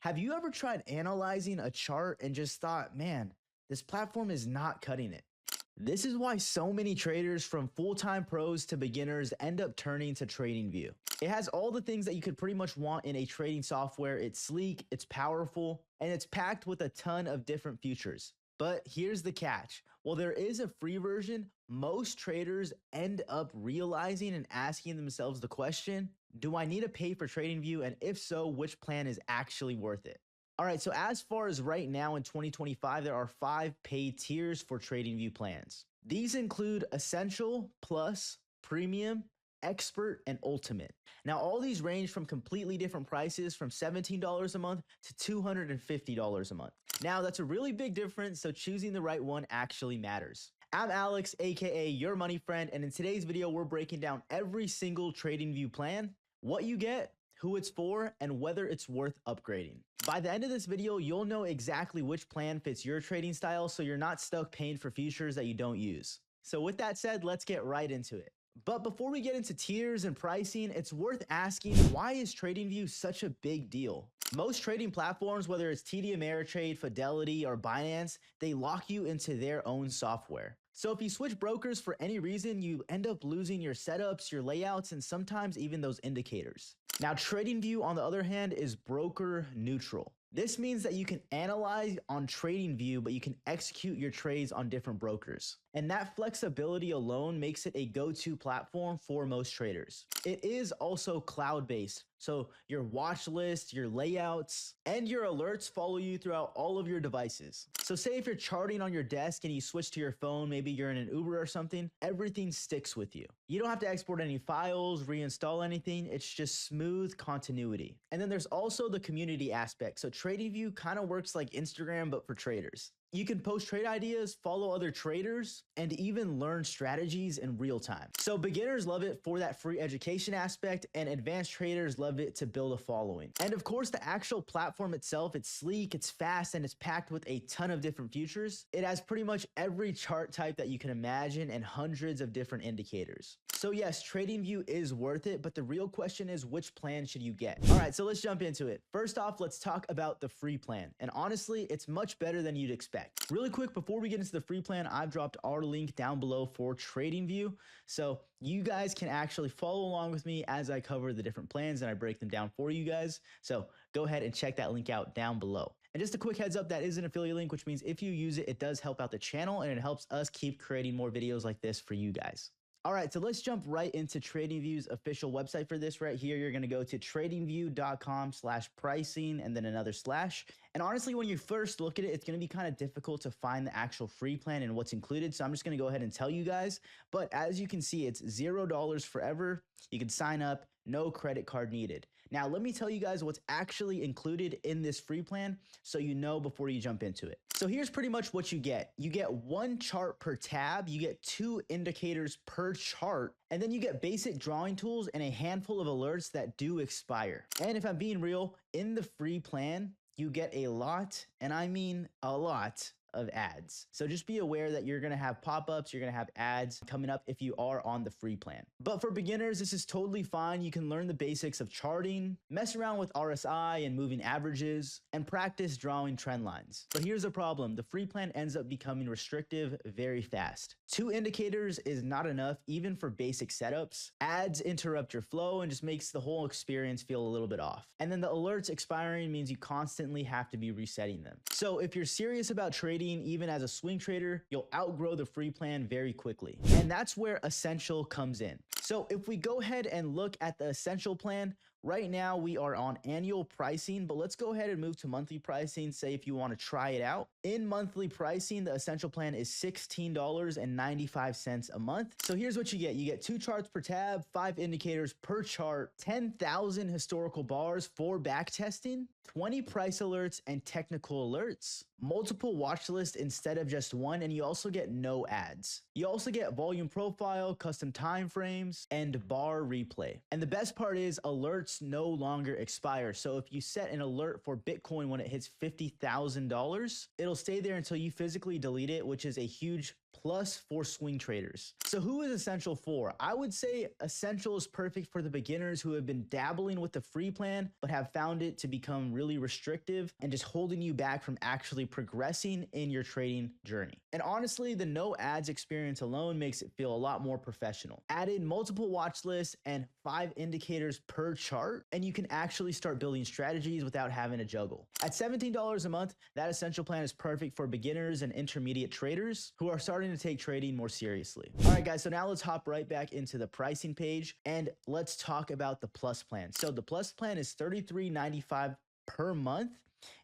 Have you ever tried analyzing a chart and just thought, man, this platform is not cutting it? This is why so many traders from full-time pros to beginners end up turning to TradingView. It has all the things that you could pretty much want in a trading software. It's sleek, it's powerful, and it's packed with a ton of different features. But here's the catch. While there is a free version, most traders end up realizing and asking themselves the question, do I need to pay for TradingView? And if so, which plan is actually worth it? All right, so as far as right now in 2025, there are 5 paid tiers for TradingView plans. These include Essential, Plus, Premium, Expert, and Ultimate. Now, all these range from completely different prices from $17 a month to $250 a month. Now, that's a really big difference, so choosing the right one actually matters. I'm Alex, aka your money friend, and in today's video, we're breaking down every single TradingView plan, what you get, who it's for, and whether it's worth upgrading. By the end of this video, you'll know exactly which plan fits your trading style, so you're not stuck paying for features that you don't use. So with that said, let's get right into it. But before we get into tiers and pricing, it's worth asking, why is TradingView such a big deal? Most trading platforms, whether it's TD Ameritrade, Fidelity, or Binance, they lock you into their own software. So if you switch brokers for any reason, you end up losing your setups, your layouts, and sometimes even those indicators. Now, TradingView, on the other hand, is broker neutral. This means that you can analyze on TradingView, but you can execute your trades on different brokers. And that flexibility alone makes it a go-to platform for most traders. It is also cloud-based, so your watch list, your layouts, and your alerts follow you throughout all of your devices. So say if you're charting on your desk and you switch to your phone, maybe you're in an Uber or something, everything sticks with you. You don't have to export any files, reinstall anything, it's just smooth continuity. And then there's also the community aspect. So TradingView kind of works like Instagram, but for traders. You can post trade ideas, follow other traders, and even learn strategies in real time. So beginners love it for that free education aspect, and advanced traders love it to build a following. And of course, the actual platform itself, it's sleek, it's fast, and it's packed with a ton of different features. It has pretty much every chart type that you can imagine and hundreds of different indicators. So yes, TradingView is worth it, but the real question is, which plan should you get? All right, so let's jump into it. First off, let's talk about the free plan. And honestly, it's much better than you'd expect. Really quick, before we get into the free plan, I've dropped our link down below for TradingView. So you guys can actually follow along with me as I cover the different plans and I break them down for you guys. So go ahead and check that link out down below. And just a quick heads up, that is an affiliate link, which means if you use it, it does help out the channel and it helps us keep creating more videos like this for you guys. All right, so let's jump right into TradingView's official website for this right here. You're going to go to tradingview.com/pricing and then another slash. And honestly, when you first look at it, it's going to be kind of difficult to find the actual free plan and what's included. So I'm just going to go ahead and tell you guys. But as you can see, it's $0 forever. You can sign up, no credit card needed. Now, let me tell you guys what's actually included in this free plan so you know before you jump into it. So here's pretty much what you get. You get 1 chart per tab, you get 2 indicators per chart, and then you get basic drawing tools and a handful of alerts that do expire. And if I'm being real, in the free plan, you get a lot, and I mean a lot, of ads. So just be aware that you're gonna have pop-ups, you're gonna have ads coming up if you are on the free plan. But for beginners, this is totally fine. You can learn the basics of charting, mess around with RSI and moving averages, and practice drawing trend lines. But here's the problem. The free plan ends up becoming restrictive very fast. 2 indicators is not enough, even for basic setups. Ads interrupt your flow and just makes the whole experience feel a little bit off. And then the alerts expiring means you constantly have to be resetting them. So if you're serious about trading, even as a swing trader, you'll outgrow the free plan very quickly. And that's where Essential comes in. So if we go ahead and look at the Essential plan, right now we are on annual pricing, but let's go ahead and move to monthly pricing, say if you want to try it out. In monthly pricing, the Essential plan is $16.95 a month. So here's what you get. You get 2 charts per tab, 5 indicators per chart, 10,000 historical bars for back testing, 20 price alerts and technical alerts, multiple watch lists instead of just 1, and you also get no ads. You also get volume profile, custom time frames, and bar replay. And the best part is alerts no longer expire. So if you set an alert for Bitcoin when it hits $50,000, it'll stay there until you physically delete it, which is a huge plus for swing traders. So who is Essential for? I would say Essential is perfect for the beginners who have been dabbling with the free plan, but have found it to become really restrictive and just holding you back from actually progressing in your trading journey. And honestly, the no ads experience alone makes it feel a lot more professional. Add in multiple watch lists and 5 indicators per chart, and you can actually start building strategies without having to juggle. At $17 a month, that Essential plan is perfect for beginners and intermediate traders who are starting to take trading more seriously. All right, guys, so now let's hop right back into the pricing page and let's talk about the Plus plan. So the Plus plan is $33.95 per month.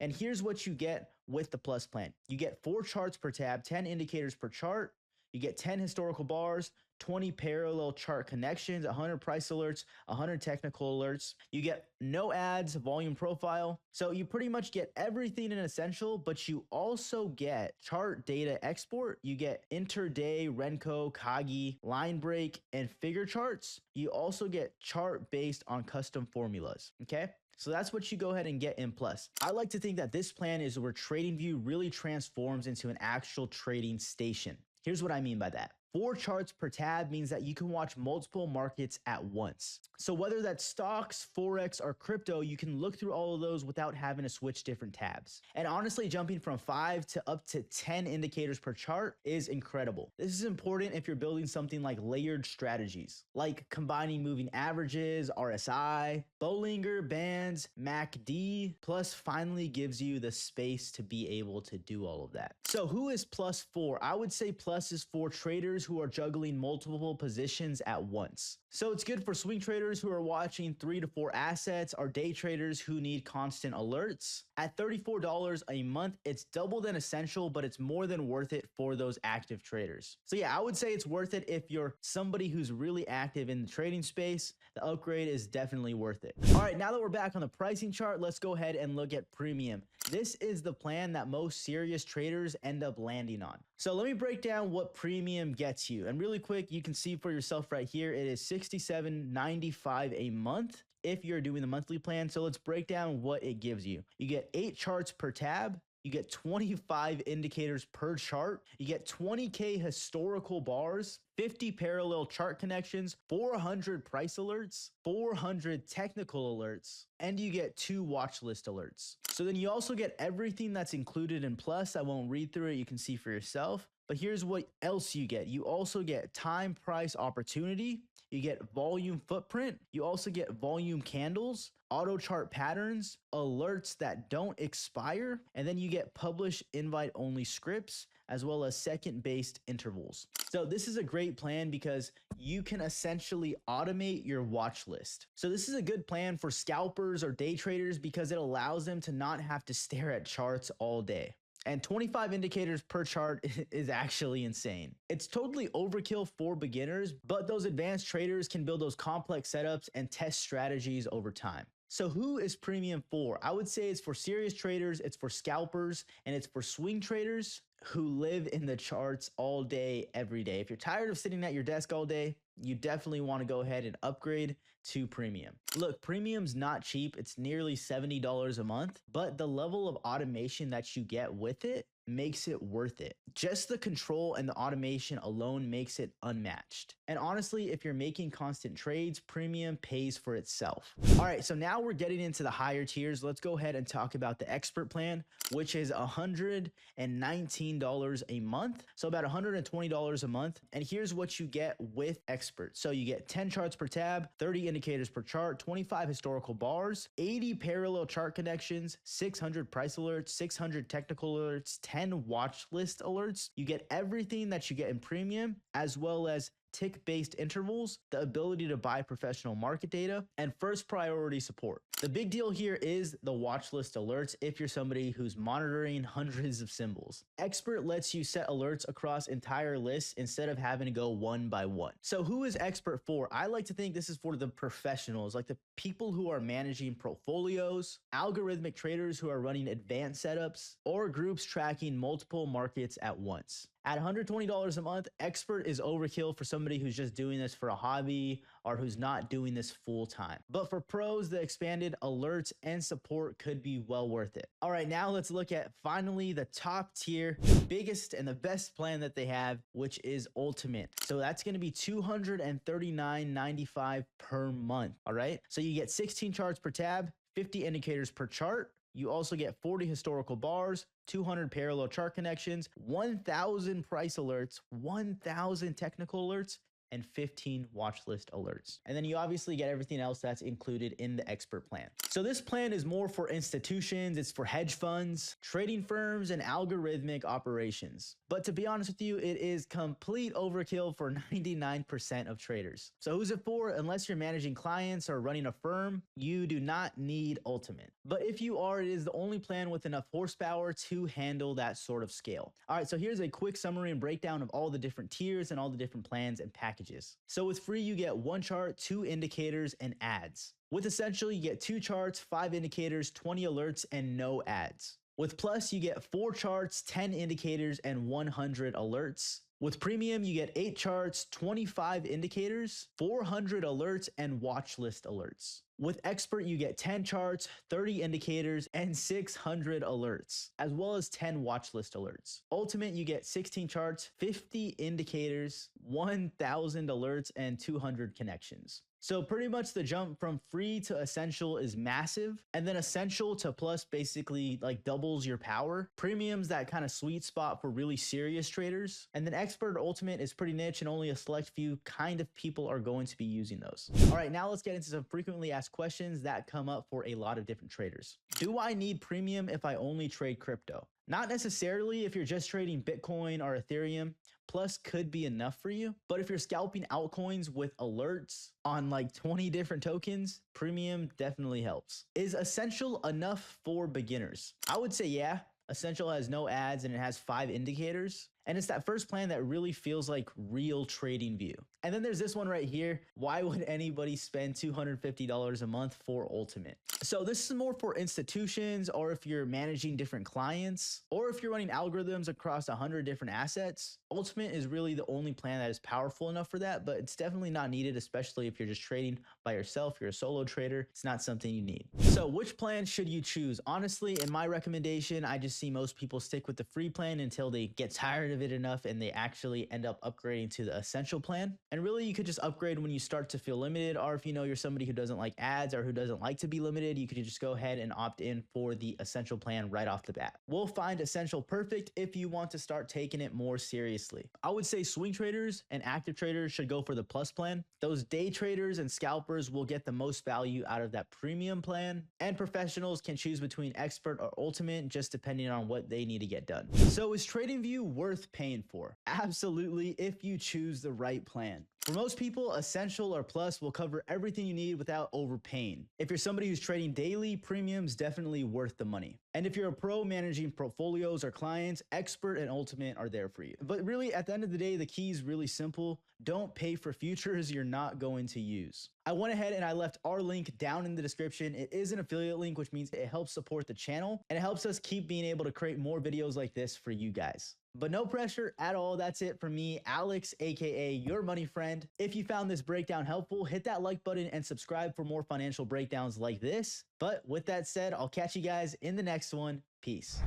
And here's what you get with the Plus plan. You get 4 charts per tab, 10 indicators per chart. You get 10 historical bars, 20 parallel chart connections, 100 price alerts, 100 technical alerts. You get no ads, volume profile. So you pretty much get everything in Essential, but you also get chart data export. You get intraday, Renko, Kagi, line break, and figure charts. You also get chart based on custom formulas, okay? So that's what you go ahead and get in Plus. I like to think that this plan is where TradingView really transforms into an actual trading station. Here's what I mean by that. 4 charts per tab means that you can watch multiple markets at once. So whether that's stocks, Forex, or crypto, you can look through all of those without having to switch different tabs. And honestly, jumping from 5 to up to 10 indicators per chart is incredible. This is important if you're building something like layered strategies, like combining moving averages, RSI, Bollinger Bands, MACD, Plus finally gives you the space to be able to do all of that. So who is Plus for? I would say Plus is for traders who are juggling multiple positions at once. So it's good for swing traders who are watching 3 to 4 assets, or day traders who need constant alerts. At $34 a month, it's double than Essential, but it's more than worth it for those active traders. So yeah, I would say it's worth it if you're somebody who's really active in the trading space. The upgrade is definitely worth it. All right, now that we're back on the pricing chart, let's go ahead and look at Premium. This is the plan that most serious traders end up landing on. So let me break down what Premium gets you. And really quick, you can see for yourself right here, it is $67.95 a month if you're doing the monthly plan. So let's break down what it gives you. You get 8 charts per tab. You get 25 indicators per chart. You get 20K historical bars, 50 parallel chart connections, 400 price alerts, 400 technical alerts, and you get 2 watch list alerts. So then you also get everything that's included in Plus. I won't read through it. You can see for yourself. But here's what else you get. You also get time price opportunity. You get volume footprint. You also get volume candles, auto chart patterns, alerts that don't expire, and then you get publish invite only scripts, as well as second based intervals. So this is a great plan because you can essentially automate your watch list. So this is a good plan for scalpers or day traders because it allows them to not have to stare at charts all day. And 25 indicators per chart is actually insane. It's totally overkill for beginners, but those advanced traders can build those complex setups and test strategies over time. So who is Premium for? I would say it's for serious traders, it's for scalpers, and it's for swing traders who live in the charts all day, every day. If you're tired of sitting at your desk all day, you definitely want to go ahead and upgrade to Premium. Look, Premium's not cheap. It's nearly $70 a month, but the level of automation that you get with it makes it worth it. Just the control and the automation alone makes it unmatched. And honestly, if you're making constant trades, Premium pays for itself. All right, so now we're getting into the higher tiers. Let's go ahead and talk about the expert plan, which is $119 a month. So about $120 a month. And here's what you get with expert. So you get 10 charts per tab, 30 indicators per chart, 25 historical bars, 80 parallel chart connections, 600 price alerts, 600 technical alerts, 10 watch list alerts. You get everything that you get in Premium, as well as tick-based intervals, the ability to buy professional market data, and first priority support. The big deal here is the watch list alerts if you're somebody who's monitoring hundreds of symbols. Expert lets you set alerts across entire lists instead of having to go one by one. So who is Expert for? I like to think this is for the professionals, like the people who are managing portfolios, algorithmic traders who are running advanced setups, or groups tracking multiple markets at once. At $120 a month, Expert is overkill for somebody who's just doing this for a hobby or who's not doing this full time. But for pros, the expanded alerts and support could be well worth it. All right, now let's look at finally the top tier, the biggest and the best plan that they have, which is Ultimate. So that's going to be $239.95 per month. All right, so you get 16 charts per tab, 50 indicators per chart. You also get 40 historical bars, 200 parallel chart connections, 1,000 price alerts, 1,000 technical alerts, and 15 watch list alerts. And then you obviously get everything else that's included in the Expert plan. So this plan is more for institutions, it's for hedge funds, trading firms, and algorithmic operations. But to be honest with you, it is complete overkill for 99% of traders. So who's it for? Unless you're managing clients or running a firm, you do not need Ultimate. But if you are, it is the only plan with enough horsepower to handle that sort of scale. All right, so here's a quick summary and breakdown of all the different tiers and all the different plans and packages. So with free, you get 1 chart, 2 indicators, and ads. With Essential, you get 2 charts, 5 indicators, 20 alerts, and no ads. With Plus, you get 4 charts, 10 indicators, and 100 alerts. With Premium, you get 8 charts, 25 indicators, 400 alerts, and watch list alerts. With Expert, you get 10 charts, 30 indicators, and 600 alerts, as well as 10 watch list alerts. Ultimate, you get 16 charts, 50 indicators, 1,000 alerts, and 200 connections. So pretty much the jump from free to Essential is massive. And then Essential to Plus basically like doubles your power. Premium's that kind of sweet spot for really serious traders. And then Expert or Ultimate is pretty niche and only a select few kind of people are going to be using those. All right, now let's get into some frequently asked questions that come up for a lot of different traders. Do I need Premium if I only trade crypto? Not necessarily if you're just trading Bitcoin or Ethereum. Plus could be enough for you. But if you're scalping altcoins with alerts on like 20 different tokens, Premium definitely helps. Is Essential enough for beginners? I would say yeah. Essential has no ads and it has 5 indicators. And it's that first plan that really feels like real TradingView. And then there's this one right here. Why would anybody spend $250 a month for Ultimate? So this is more for institutions, or if you're managing different clients, or if you're running algorithms across 100 different assets. Ultimate is really the only plan that is powerful enough for that, but it's definitely not needed, especially if you're just trading by yourself, you're a solo trader. It's not something you need. So which plan should you choose? Honestly, in my recommendation, I just see most people stick with the free plan until they get tired of it enough and they actually end up upgrading to the Essential plan. And really, you could just upgrade when you start to feel limited, or if you know you're somebody who doesn't like ads or who doesn't like to be limited, you could just go ahead and opt in for the Essential plan right off the bat. We'll find Essential perfect if you want to start taking it more seriously. I would say swing traders and active traders should go for the Plus plan. Those day traders and scalpers will get the most value out of that Premium plan, and professionals can choose between Expert or Ultimate just depending on what they need to get done. So is TradingView worth paying for? Absolutely, if you choose the right plan. For most people, Essential or Plus will cover everything you need without overpaying. If you're somebody who's trading daily, Premium's definitely worth the money. And if you're a pro managing portfolios or clients, Expert and Ultimate are there for you. But really, at the end of the day, the key is really simple. Don't pay for futures you're not going to use. I went ahead and I left our link down in the description. It is an affiliate link, which means it helps support the channel and it helps us keep being able to create more videos like this for you guys. But no pressure at all. That's it for me, Alex, aka your money friend. If you found this breakdown helpful, hit that like button and subscribe for more financial breakdowns like this. But with that said, I'll catch you guys in the next one. Peace.